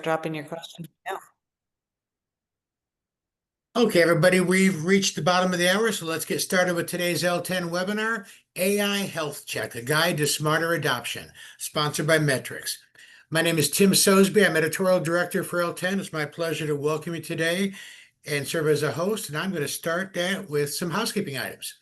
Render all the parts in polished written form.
dropping your question. Yeah. Okay, everybody, we've reached the bottom of the hour, so let's get started with today's L10 webinar, AI Health Check, a guide to smarter adoption, sponsored by Metrics. My name is Tim Sosby. I'm editorial director for L10. It's my pleasure to welcome you today and serve as a host, and I'm going to start that with some housekeeping items.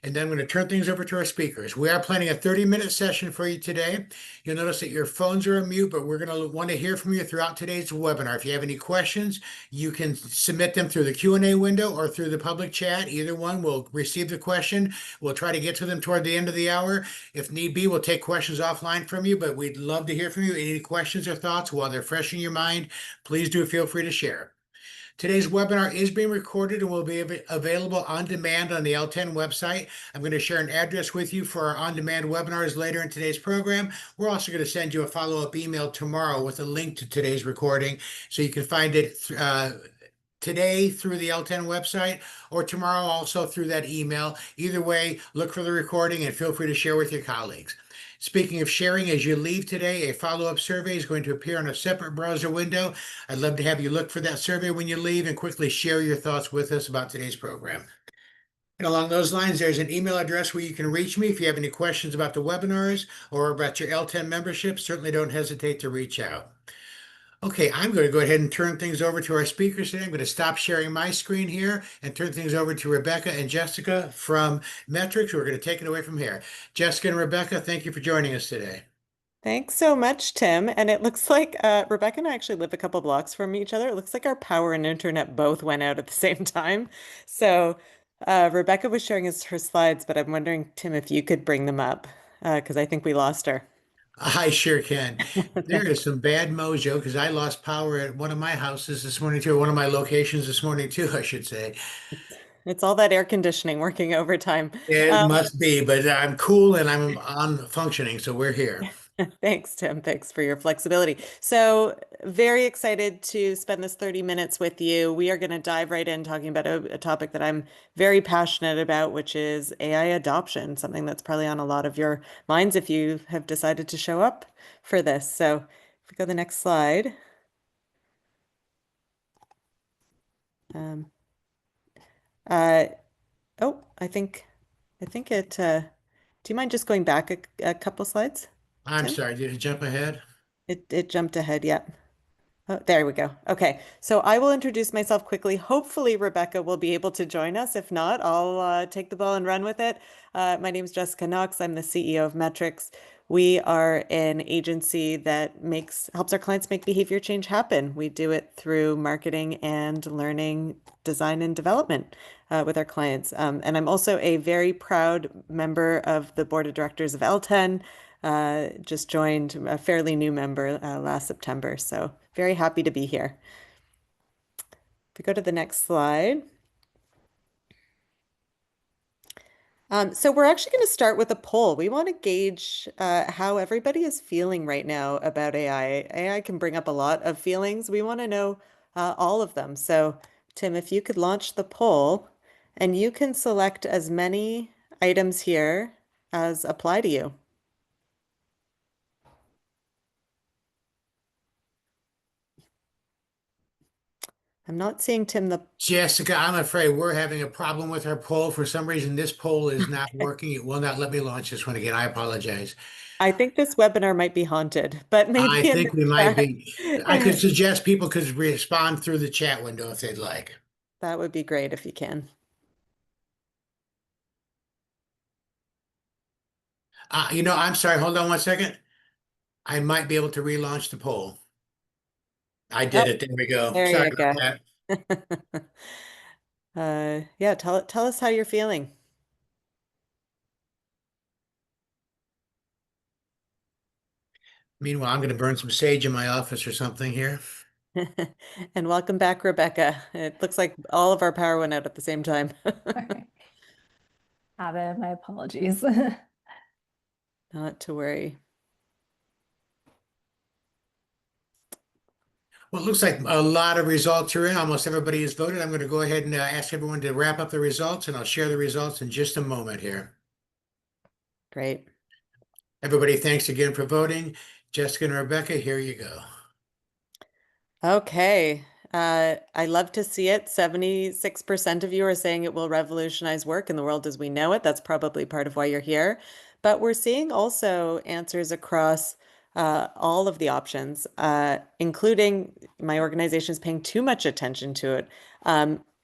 And then I'm going to turn things over to our speakers. We are planning a 30-minute session for you today. You'll notice that your phones are on mute, but we're going to want to hear from you throughout today's webinar. If you have any questions, you can submit them through the Q&A window or through the public chat. Either one, we'll receive the question. We'll try to get to them toward the end of the hour. If need be, we'll take questions offline from you, but we'd love to hear from you. Any questions or thoughts while they're fresh in your mind, please do feel free to share. Today's webinar is being recorded and will be available on demand on the L10 website. I'm going to share an address with you for our on-demand webinars later in today's program. We're also going to send you a follow-up email tomorrow with a link to today's recording, so you can find it today through the L10 website or tomorrow also through that email. Either way, look for the recording and feel free to share with your colleagues. Speaking of sharing, as you leave today, a follow-up survey is going to appear on a separate browser window. I'd love to have you look for that survey when you leave and quickly share your thoughts with us about today's program. And along those lines, there's an email address where you can reach me if you have any questions about the webinars or about your L10 membership. Certainly don't hesitate to reach out. Okay, I'm going to go ahead and turn things over to our speakers today. I'm going to stop sharing my screen here and turn things over to Rebecca and Jessica from Metrics, who are going to take it away from here. Jessica and Rebecca, thank you for joining us today. Thanks so much, Tim. And it looks like Rebecca and I actually live a couple blocks from each other. It looks like our power and internet both went out at the same time. So Rebecca was sharing her slides, but I'm wondering, Tim, if you could bring them up because I think we lost her. I sure can. There Thanks. is some bad mojo because I lost power at one of my houses this morning too, or one of my locations this morning too, I should say. It's all that air conditioning working overtime. It must be, but I'm cool and I'm on functioning, so we're here. Thanks, Tim. Thanks for your flexibility. So, very excited to spend this 30 minutes with you. We are going to dive right in talking about a topic that I'm very passionate about, which is AI adoption, something that's probably on a lot of your minds if you have decided to show up for this. So, if we go to the next slide. Um, uh, oh, I think it, do you mind just going back a couple slides, I'm Tim? sorry, did it jump ahead? It jumped ahead, yeah. Oh, there we go. Okay, so I will introduce myself quickly. Hopefully, Rebecca will be able to join us. If not, I'll take the ball and run with it. My name is Jessica Knox. I'm the CEO of Metrics. We are an agency that helps our clients make behavior change happen. We do it through marketing and learning, design, and development with our clients. And I'm also a very proud member of the board of directors of L10. Just joined a fairly new member last September. So very happy to be here. If we go to the next slide. So we're actually going to start with a poll. We want to gauge how everybody is feeling right now about AI. AI can bring up a lot of feelings. We want to know all of them. So Tim, if you could launch the poll and you can select as many items here as apply to you. I'm not seeing Tim the Jessica, I'm afraid we're having a problem with our poll. For some reason, this poll is not working. It will not let me launch this one again. I apologize. I think this webinar might be haunted, but maybe I in think we the might be. I could chat. suggest people could respond through the chat window if they'd like. That would be great if you can. I'm sorry. Hold on one second. I might be able to relaunch the poll. I Oh, did it. There we go. there Sorry you about go. that. Yeah, tell us how you're feeling. Meanwhile, I'm going to burn some sage in my office or something here. And welcome back, Rebecca. It looks like all of our power went out at the same time. Okay. My apologies. Not to worry. Well, it looks like a lot of results are in. Almost everybody has voted. I'm going to go ahead and ask everyone to wrap up the results, and I'll share the results in just a moment here. Great. Everybody, thanks again for voting. Jessica and Rebecca, here you go. Okay. I love to see it. 76% of you are saying it will revolutionize work in the world as we know it. That's probably part of why you're here. But we're seeing also answers across all of the options, including my organization is paying too much attention to it.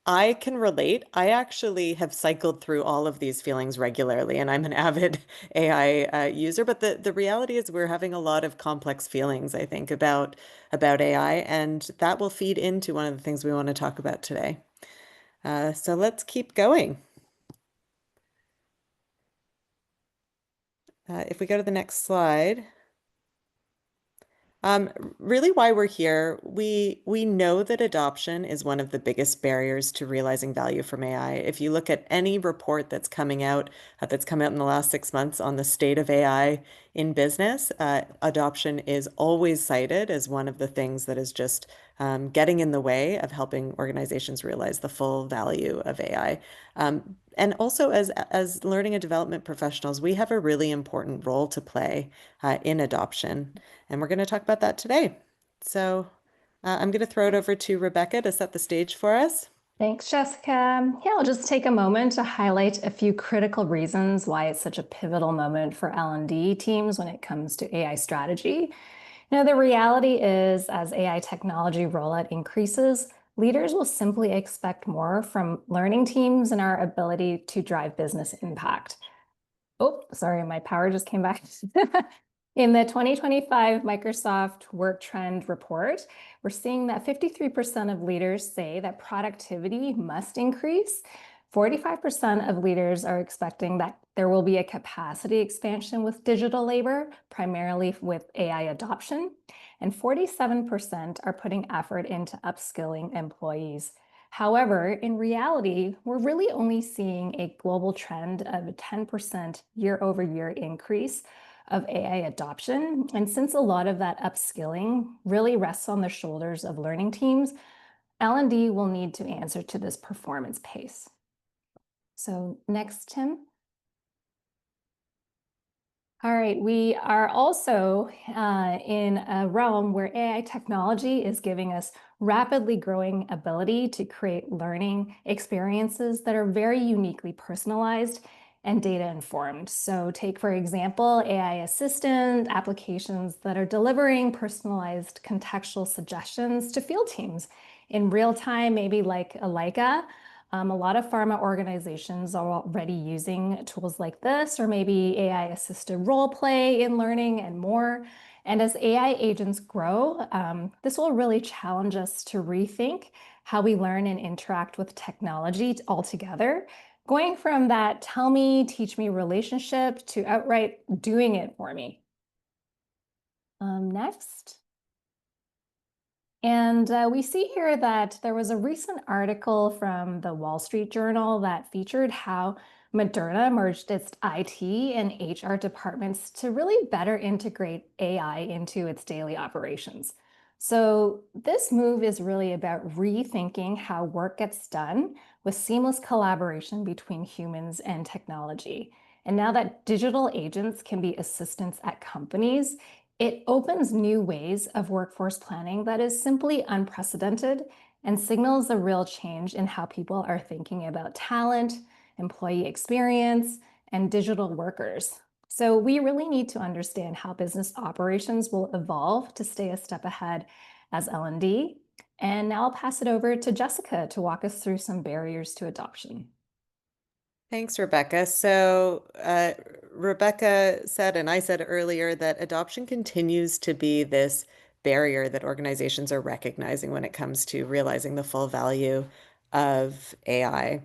I can relate. I actually have cycled through all of these feelings regularly, and I'm an avid AI user. But the reality is we're having a lot of complex feelings, I think, about AI, and that will feed into one of the things we want to talk about today. So let's keep going. If we go to the next slide. Um, Really why we're here, we know that adoption is one of the biggest barriers to realizing value from AI. If you look at any report that's come out in the last 6 months on the state of AI in business, adoption is always cited as one of the things that is just getting in the way of helping organizations realize the full value of AI. And also, as learning and development professionals, we have a really important role to play in adoption. And we're going to talk about that today. So I'm going to throw it over to Rebecca to set the stage for us. Thanks, Jessica. Yeah, I'll just take a moment to highlight a few critical reasons why it's such a pivotal moment for L&D teams when it comes to AI strategy. The reality is, as AI technology rollout increases, leaders will simply expect more from learning teams and our ability to drive business impact. Oh, sorry, my power just came back. In the 2025 Microsoft Work Trend Report, we're seeing that 53% of leaders say that productivity must increase. 45% of leaders are expecting that there will be a capacity expansion with digital labor, primarily with AI adoption. And 47% are putting effort into upskilling employees. However, in reality, we're really only seeing a global trend of a 10% year-over-year increase of AI adoption. And since a lot of that upskilling really rests on the shoulders of learning teams, L&D will need to answer to this performance pace. So next, Tim. All right, we are also in a realm where AI technology is giving us rapidly growing ability to create learning experiences that are very uniquely personalized and data informed. So take, for example, AI assistant applications that are delivering personalized contextual suggestions to field teams in real time, maybe like a Leica. A lot of pharma organizations are already using tools like this, or maybe AI-assisted role play in learning and more. And as AI agents grow, this will really challenge us to rethink how we learn and interact with technology altogether, going from that tell me, teach me relationship to outright doing it for me. Next. And we see here that there was a recent article from the Wall Street Journal that featured how Moderna merged its IT and HR departments to really better integrate AI into its daily operations. So this move is really about rethinking how work gets done with seamless collaboration between humans and technology. And now that digital agents can be assistants at companies, it opens new ways of workforce planning that is simply unprecedented and signals a real change in how people are thinking about talent, employee experience, and digital workers. So we really need to understand how business operations will evolve to stay a step ahead as L&D. And now I'll pass it over to Jessica to walk us through some barriers to adoption. Thanks, Rebecca. So, Rebecca said, and I said earlier, that adoption continues to be this barrier that organizations are recognizing when it comes to realizing the full value of AI.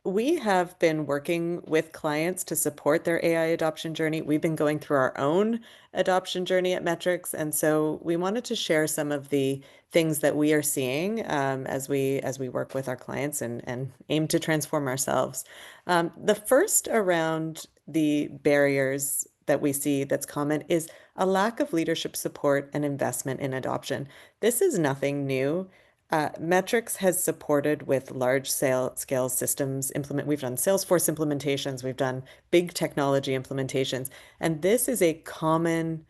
We have been working with clients to support their AI adoption journey. We've been going through our own adoption journey at Metrics, and so we wanted to share some of the things that we are seeing as we work with our clients and aim to transform ourselves. The first around the barriers that we see that's common is a lack of leadership support and investment in adoption. This is nothing new. Metrics has supported with large scale systems implement. We've done Salesforce implementations, we've done big technology implementations, and this is a common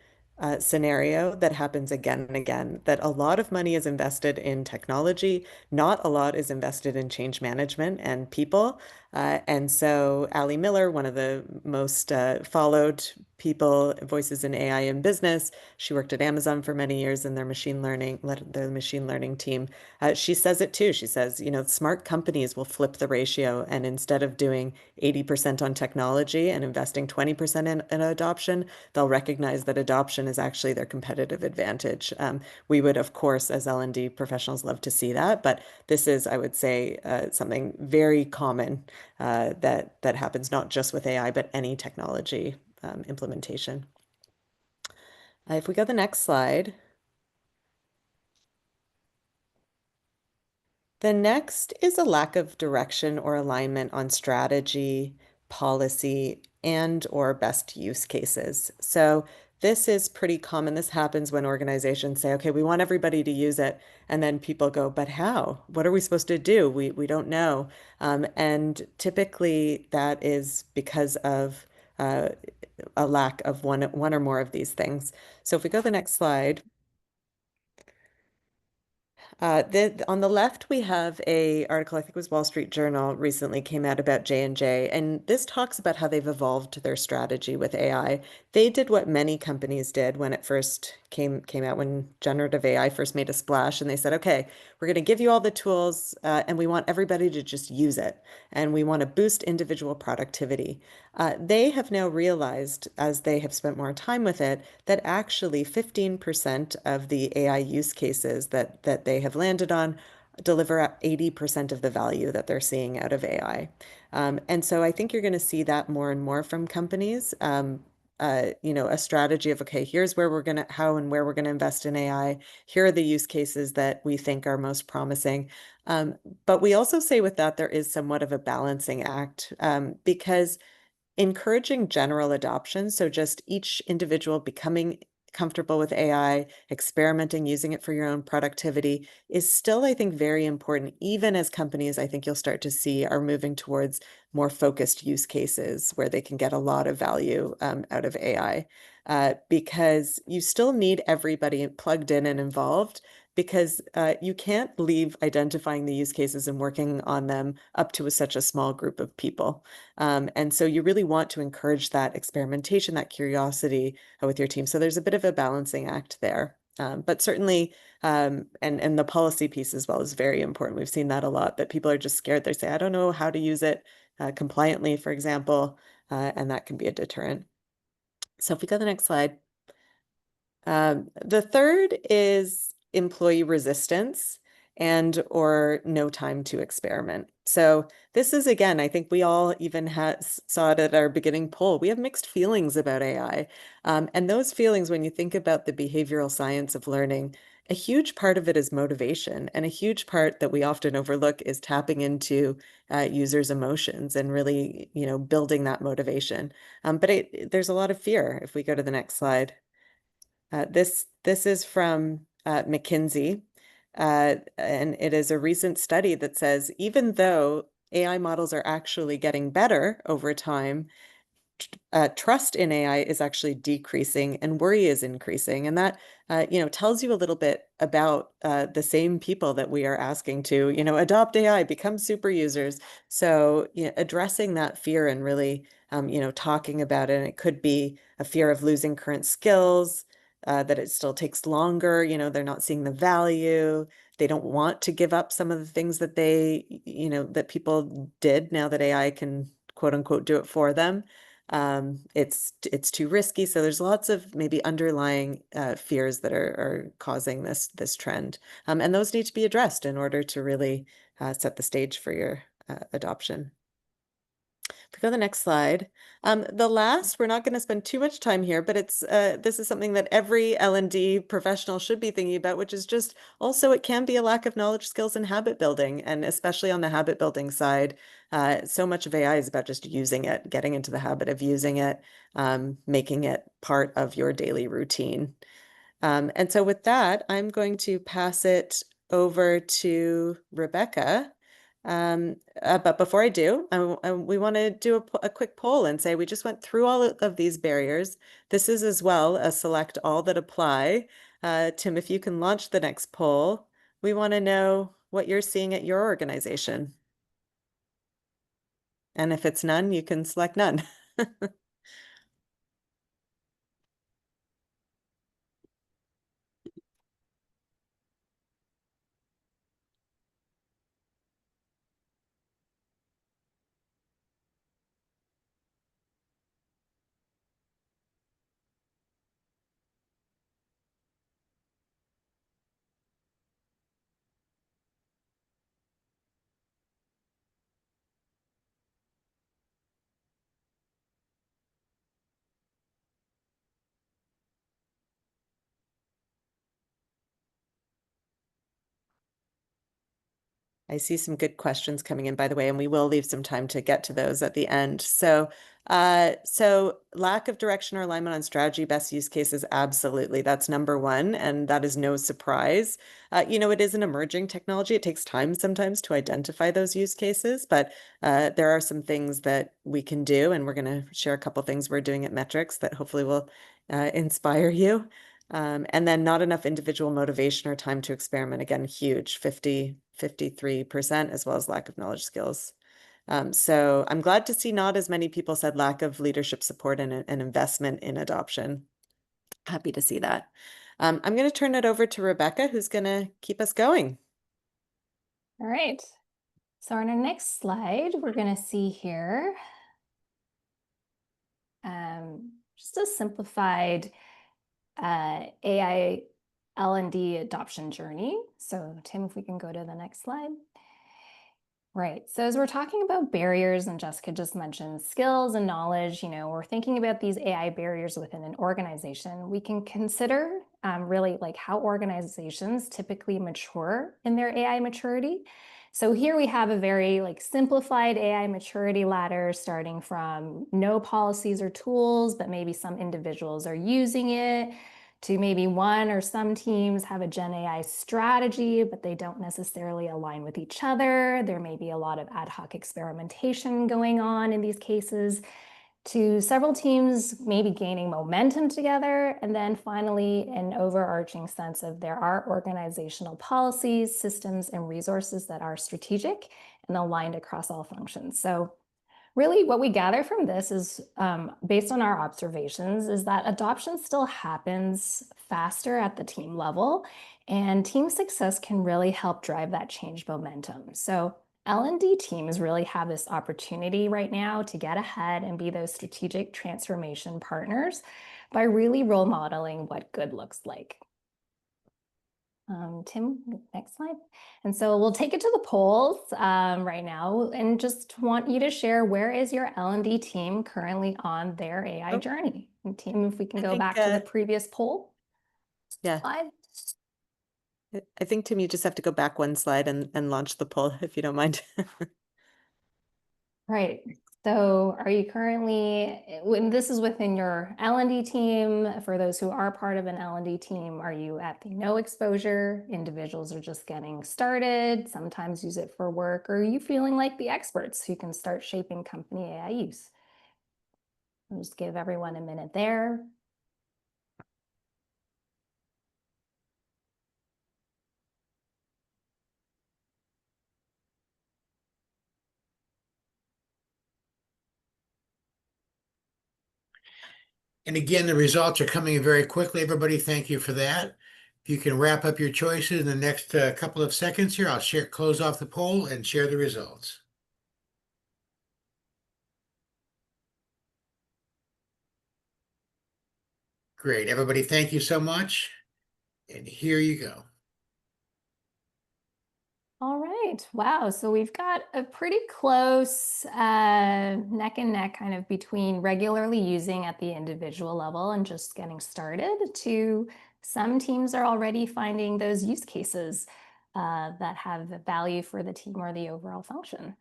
scenario that happens again and again, that a lot of money is invested in technology, not a lot is invested in change management and people. And so Ali Miller, one of the most followed people, voices in AI in business, she worked at Amazon for many years in their machine learning team. She says it too. She says, smart companies will flip the ratio, and instead of doing 80% on technology and investing 20% in adoption, they'll recognize that adoption is actually their competitive advantage. We would, of course, as L&D professionals, love to see that, but this is, I would say, something very common that happens not just with AI, but any technology implementation. If we go to the next slide. The next is a lack of direction or alignment on strategy, policy, and or best use cases. So this is pretty common. This happens when organizations say, okay, we want everybody to use it. And then people go, but how? What are we supposed to do? We don't know. And typically that is because of a lack of one or more of these things. So if we go to the next slide. On the left, we have a article, I think it was Wall Street Journal recently came out about J&J, and this talks about how they've evolved their strategy with AI. They did what many companies did when it first came out, when generative AI first made a splash, and they said, okay, we're going to give you all the tools, and we want everybody to just use it, and we want to boost individual productivity. They have now realized, as they have spent more time with it, that actually 15% of the AI use cases that they have landed on deliver 80% of the value that they're seeing out of AI. And so I think you're going to see that more and more from companies. A strategy of, okay, here's where we're going to, how and where we're going to invest in AI. Here are the use cases that we think are most promising. But we also say with that, there is somewhat of a balancing act because encouraging general adoption, so just each individual becoming comfortable with AI, experimenting, using it for your own productivity is still, I think, very important, even as companies, I think you'll start to see, are moving towards more focused use cases where they can get a lot of value out of AI. Because you still need everybody plugged in and involved, because you can't leave identifying the use cases and working on them up to such a small group of people. And so you really want to encourage that experimentation, that curiosity with your team. So there's a bit of a balancing act there. But certainly, and the policy piece as well is very important. We've seen that a lot, that people are just scared. They say, I don't know how to use it compliantly, for example, and that can be a deterrent. So if we go to the next slide. The third is employee resistance and or no time to experiment. So this is, again, I think we all even saw it at our beginning poll. We have mixed feelings about AI. And those feelings, when you think about the behavioral science of learning, a huge part of it is motivation. And a huge part that we often overlook is tapping into users' emotions and really, building that motivation. But there's a lot of fear. If we go to the next slide. This is from McKinsey, and it is a recent study that says even though AI models are actually getting better over time, trust in AI is actually decreasing and worry is increasing. And that, tells you a little bit about the same people that we are asking to, adopt AI, become super users. So, addressing that fear and really, talking about it. And it could be a fear of losing current skills, that it still takes longer, they're not seeing the value. They don't want to give up some of the things that that people did now that AI can quote unquote do it for them. It's too risky. So there's lots of maybe underlying fears that are causing this trend. And those need to be addressed in order to really set the stage for your adoption. If we go to the next slide. The last, we're not going to spend too much time here, but this is something that every L&D professional should be thinking about, which is just also it can be a lack of knowledge, skills, and habit building. And especially on the habit building side, so much of AI is about just using it, getting into the habit of using it, making it part of your daily routine. And so with that, I'm going to pass it over to Rebecca But before I do, we want to do a quick poll and say we just went through all of these barriers. This is as well a select all that apply. Tim, if you can launch the next poll, we want to know what you're seeing at your organization. And if it's none, you can select none. I see some good questions coming in, by the way, and we will leave some time to get to those at the end. So lack of direction or alignment on strategy, best use cases, absolutely. That's number one, and that is no surprise. It is an emerging technology. It takes time sometimes to identify those use cases, but there are some things that we can do, and we're going to share a couple things we're doing at Metrics that hopefully will inspire you. And then not enough individual motivation or time to experiment. Again, huge, 53%, as well as lack of knowledge skills. So I'm glad to see not as many people said lack of leadership support and investment in adoption. Happy to see that. I'm going to turn it over to Rebecca, who's going to keep us going. All right. So on our next slide, we're going to see here just a simplified AI L&D adoption journey. So Tim, if we can go to the next slide. Right. So as we're talking about barriers, and Jessica just mentioned skills and knowledge, we're thinking about these AI barriers within an organization. We can consider really like how organizations typically mature in their AI maturity. So here we have a very simplified AI maturity ladder starting from no policies or tools, but maybe some individuals are using it, to maybe one or some teams have a Gen AI strategy, but they don't necessarily align with each other. There may be a lot of ad hoc experimentation going on in these cases, to several teams maybe gaining momentum together, and then finally an overarching sense of there are organizational policies, systems, and resources that are strategic and aligned across all functions. So really, what we gather from this is, based on our observations, is that adoption still happens faster at the team level, and team success can really help drive that change momentum. So L&D teams really have this opportunity right now to get ahead and be those strategic transformation partners by really role modeling what good looks like. Tim, next slide. And so we'll take it to the polls right now, and just want you to share, where is your L&D team currently on their AI journey? And Tim, if we can go back to the previous poll. Yeah. Slide. I think, Tim, you just have to go back one slide and launch the poll, if you don't mind. Right. So are you currently, when this is within your L&D team, for those who are part of an L&D team, are you at the no exposure? Individuals are just getting started, sometimes use it for work, or are you feeling like the experts who can start shaping company AI use? I'll just give everyone a minute there. And again, the results are coming in very quickly. Everybody, thank you for that. If you can wrap up your choices in the next couple of seconds here, I'll close off the poll and share the results. Great. Everybody, thank you so much. And here you go. All right. Wow. So we've got a pretty close neck and neck kind of between regularly using at the individual level and just getting started, to some teams are already finding those use cases that have value for the team or the overall function.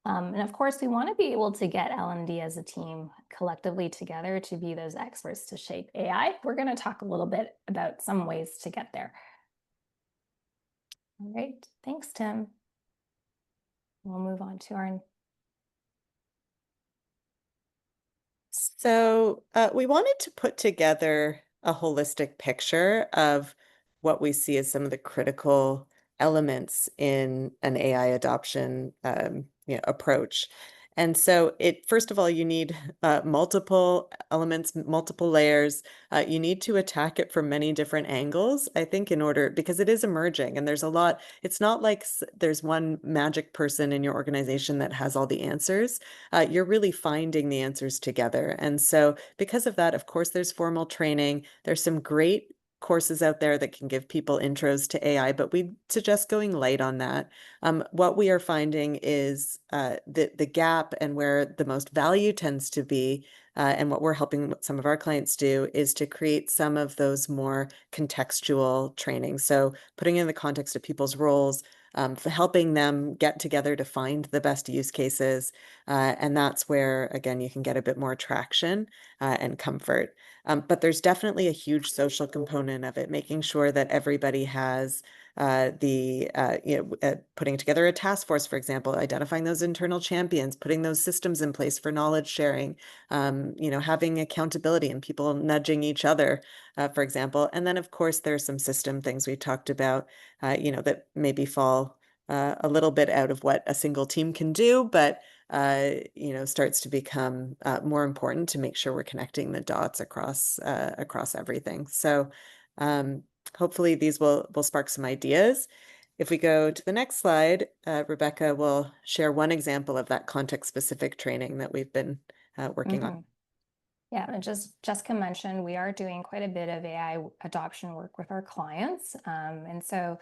And of course, we want to be able to get L&D as a team collectively together to be those experts to shape AI. We're going to talk a little bit about some ways to get there. All right. Thanks, Tim. We'll move on to our So we wanted to put together a holistic picture of what we see as some of the critical elements in an AI adoption approach. And so first of all, you need multiple elements, multiple layers. You need to attack it from many different angles, I think, because it is emerging and there's a lot. It's not like there's one magic person in your organization that has all the answers. You're really finding the answers together. And so because of that, of course, there's formal training. There's some great courses out there that can give people intros to AI, but we suggest going light on that. What we are finding is the gap and where the most value tends to be, and what we're helping some of our clients do is to create some of those more contextual training. So putting in the context of people's roles, for helping them get together to find the best use cases. And that's where, again, you can get a bit more traction and comfort. But there's definitely a huge social component of it, making sure that everybody has putting together a task force, for example, identifying those internal champions, putting those systems in place for knowledge sharing, having accountability and people nudging each other, for example. And then, of course, there's some system things we talked about, that maybe fall a little bit out of what a single team can do, but starts to become more important to make sure we're connecting the dots across everything. So hopefully these will spark some ideas. If we go to the next slide, Rebecca will share one example of that context-specific training that we've been working on. Yeah, and just Jessica mentioned, we are doing quite a bit of AI adoption work with our clients. And so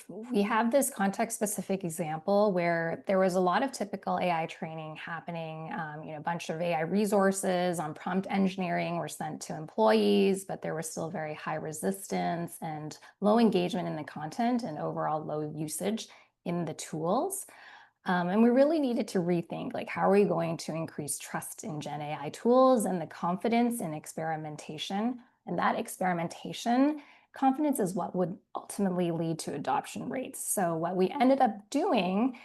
we have this context-specific example where there was a lot of typical AI training happening. A bunch of AI resources on prompt engineering were sent to employees, but there was still very high resistance and low engagement in the content and overall low usage in the tools. And we really needed to rethink, like, how are we going to increase trust in Gen AI tools and the confidence in experimentation? And that experimentation confidence is what would ultimately lead to adoption rates. So what we ended up doing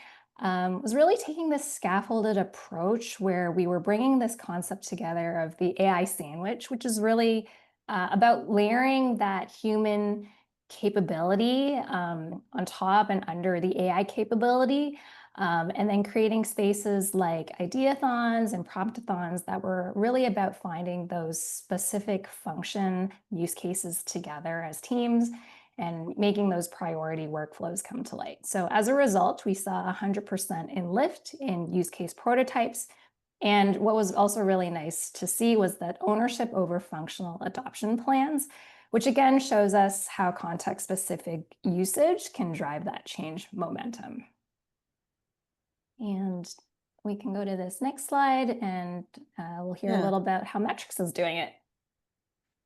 was really taking this scaffolded approach where we were bringing this concept together of the AI sandwich, which is really about layering that human capability on top and under the AI capability. And then creating spaces like ideathons and promptathons that were really about finding those specific function use cases together as teams and making those priority workflows come to light. So as a result, we saw 100% in lift in use case prototypes. And what was also really nice to see was that ownership over functional adoption plans, which again shows us how context-specific usage can drive that change momentum. And we can go to this next slide and we'll hear a little about how Metrics is doing it.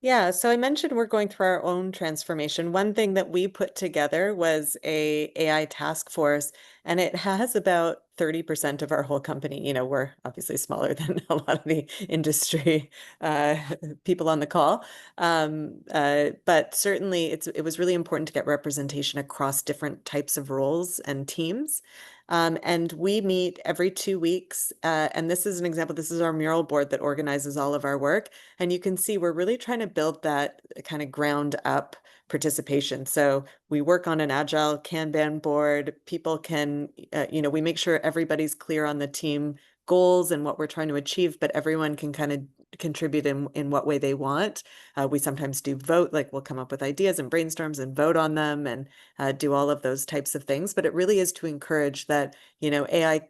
Yeah, so I mentioned we're going through our own transformation. One thing that we put together was a AI task force, and it has about 30% of our whole company. We're obviously smaller than a lot of the industry people on the call. But certainly it was really important to get representation across different types of roles and teams. And we meet every 2 weeks. And this is an example. This is our mural board that organizes all of our work. And you can see we're really trying to build that kind of ground up participation. So we work on an agile Kanban board. People can, we make sure everybody's clear on the team goals and what we're trying to achieve, but everyone can kind of contribute in what way they want. We sometimes do vote, like we'll come up with ideas and brainstorms and vote on them and do all of those types of things. But it really is to encourage that, AI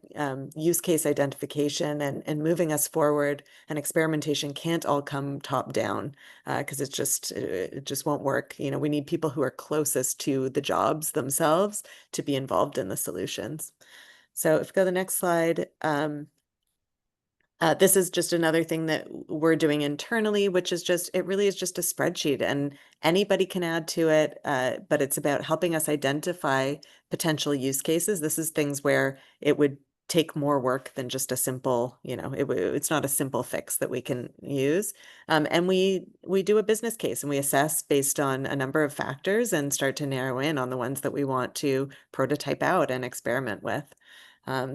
use case identification and moving us forward and experimentation can't all come top down because it just won't work. We need people who are closest to the jobs themselves to be involved in the solutions. So if we go to the next slide, this is just another thing that we're doing internally, which is it really is just a spreadsheet and anybody can add to it, but it's about helping us identify potential use cases. This is things where it would take more work than just a simple, it's not a simple fix that we can use. And we do a business case and we assess based on a number of factors and start to narrow in on the ones that we want to prototype out and experiment with.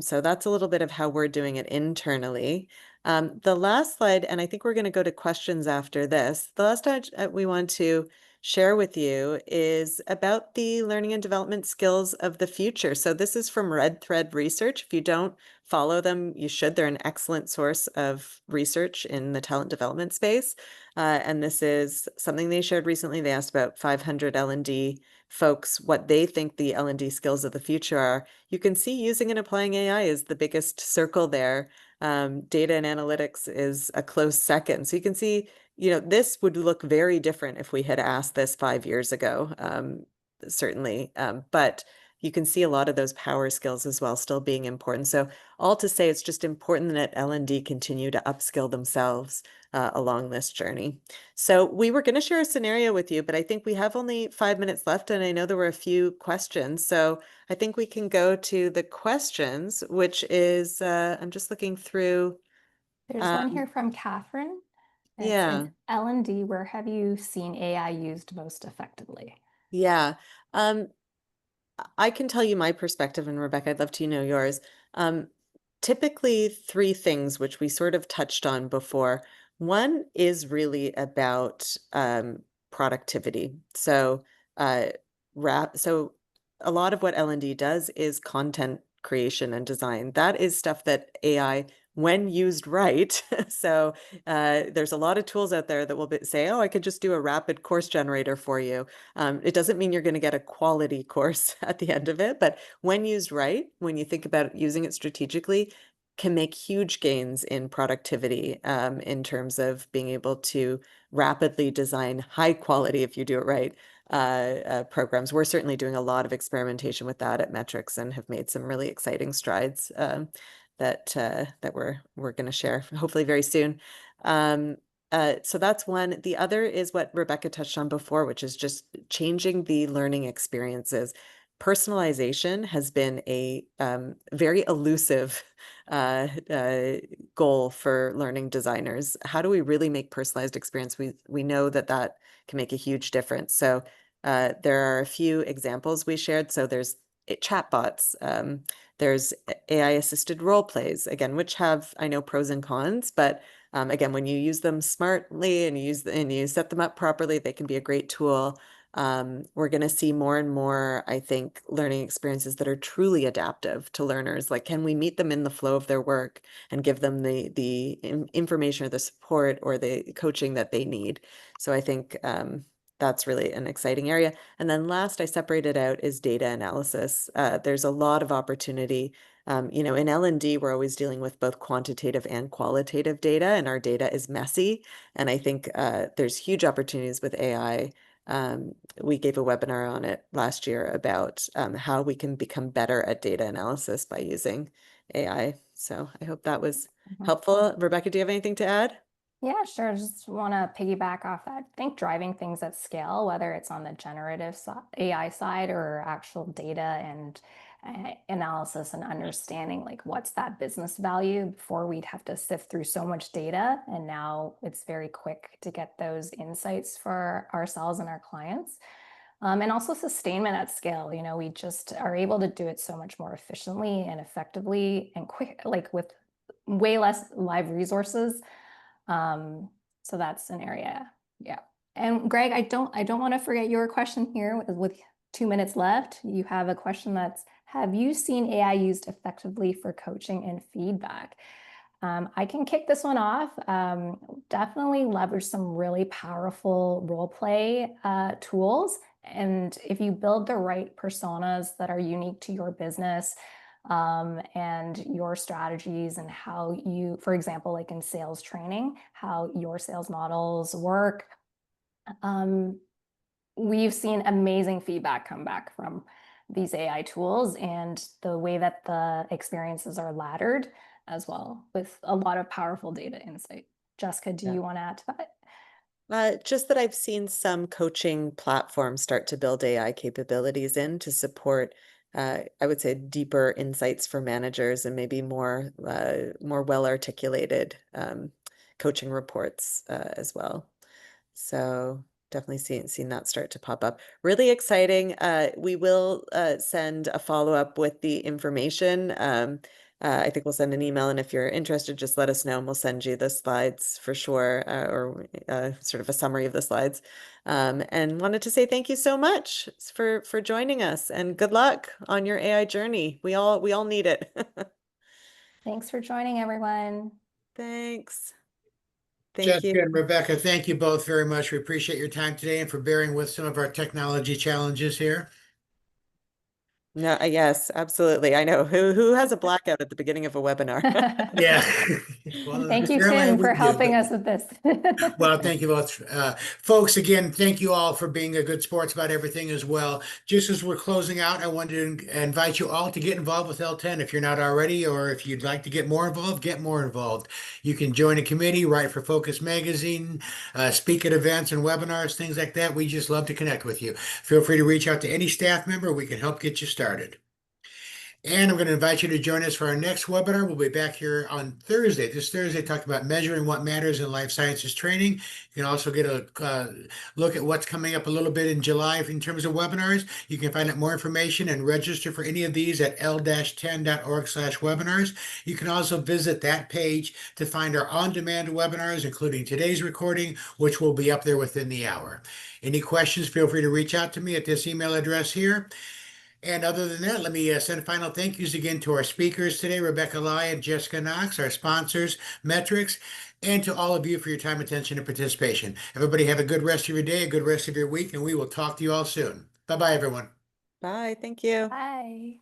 So that's a little bit of how we're doing it internally. The last slide, and I think we're going to go to questions after this. The last slide we want to share with you is about the learning and development skills of the future. So this is from Red Thread Research. If you don't follow them, you should. They're an excellent source of research in the talent development space. And this is something they shared recently. They asked about 500 L&D folks what they think the L&D skills of the future are. You can see using and applying AI is the biggest circle there. Data and analytics is a close second. So you can see, this would look very different if we had asked this 5 years ago, certainly. But you can see a lot of those power skills as well still being important. So all to say, it's just important that L&D continue to upskill themselves along this journey. So we were going to share a scenario with you, but I think we have only 5 minutes left, and I know there were a few questions. So I think we can go to the questions, which is, I'm just looking through. There's one here from Catherine. And it Yeah. says, L&D, where have you seen AI used most effectively? Yeah. I can tell you my perspective, and Rebecca, I'd love to know yours. Typically, three things which we sort of touched on before. One is really about productivity. So, so a lot of what L&D does is content creation and design. That is stuff that AI, when used right, so there's a lot of tools out there that will say, oh, I could just do a rapid course generator for you. It doesn't mean you're going to get a quality course at the end of it, but when used right, when you think about using it strategically, can make huge gains in productivity in terms of being able to rapidly design high quality, if you do it right, programs. We're certainly doing a lot of experimentation with that at Metrics and have made some really exciting strides that we're going to share hopefully very soon. So that's one. The other is what Rebecca touched on before, which is just changing the learning experiences. Personalization has been a very elusive goal for learning designers. How do we really make personalized experience? We know that can make a huge difference. So there are a few examples we shared. So there's chatbots. There's AI assisted role plays, again, which have, I know, pros and cons, but again, when you use them smartly and you set them up properly, they can be a great tool. We're going to see more and more, I think, learning experiences that are truly adaptive to learners. Like, can we meet them in the flow of their work and give them the information or the support or the coaching that they need? So I think that's really an exciting area. And then last, I separated out is data analysis. There's a lot of opportunity. In L&D, we're always dealing with both quantitative and qualitative data, and our data is messy. And I think there's huge opportunities with AI. We gave a webinar on it last year about how we can become better at data analysis by using AI. So I hope that was helpful. Rebecca, do you have anything to add? Yeah, sure. Just want to piggyback off that. I think driving things at scale, whether it's on the generative AI side or actual data and analysis and understanding like what's that business value. Before we'd have to sift through so much data, and now it's very quick to get those insights for ourselves and our clients. And also sustainment at scale. We just are able to do it so much more efficiently and effectively and quick, like with way less live resources. So that's an area. Yeah. And Greg, I don't want to forget your question here with 2 minutes left. You have a question that's, have you seen AI used effectively for coaching and feedback? I can kick this one off. Definitely leverage some really powerful role play tools. And if you build the right personas that are unique to your business, and your strategies and how you, for example, like in sales training, how your sales models work. We've seen amazing feedback come back from these AI tools and the way that the experiences are laddered as well, with a lot of powerful data insight. Jessica, do you want to add to that? Just that I've seen some coaching platforms start to build AI capabilities in to support I would say deeper insights for managers and maybe more well articulated coaching reports as well. So definitely seen that start to pop up. Really exciting. We will send a follow-up with the information. I think we'll send an email, and if you're interested, just let us know, and we'll send you the slides for sure, or sort of a summary of the slides. And wanted to say thank you so much for joining us, and good luck on your AI journey. We all need it. Thanks for joining, everyone. Thanks. Thank Jessica you. and Rebecca, thank you both very much. We appreciate your time today and for bearing with some of our technology challenges here. No, yes, absolutely. I know who has a blackout at the beginning of a webinar. Yeah. Well, Thank you, apparently I Tim, for wouldn't do, helping but us with this. well, thank you both. Folks, again, thank you all for being a good sports about everything as well. Just as we're closing out, I wanted to invite you all to get involved with L10 if you're not already, or if you'd like to get more involved, get more involved. You can join a committee, write for Focus Magazine, speak at events and webinars, things like that. We just love to connect with you. Feel free to reach out to any staff member. We can help get you started. And I'm going to invite you to join us for our next webinar. We'll be back here on Thursday. This Thursday, talking about measuring what matters in life sciences training. You can also get a look at what's coming up a little bit in July in terms of webinars. You can find out more information and register for any of these at l-10.org/webinars. You can also visit that page to find our on-demand webinars, including today's recording, which will be up there within the hour. Any questions, feel free to reach out to me at this email address here. And other than that, let me send final thank yous again to our speakers today, Rebecca Lai and Jessica Knox, our sponsors, Metrics, and to all of you for your time, attention, and participation. Everybody have a good rest of your day, a good rest of your week, and we will talk to you all soon. Bye-bye, everyone. Bye. Thank you. Bye.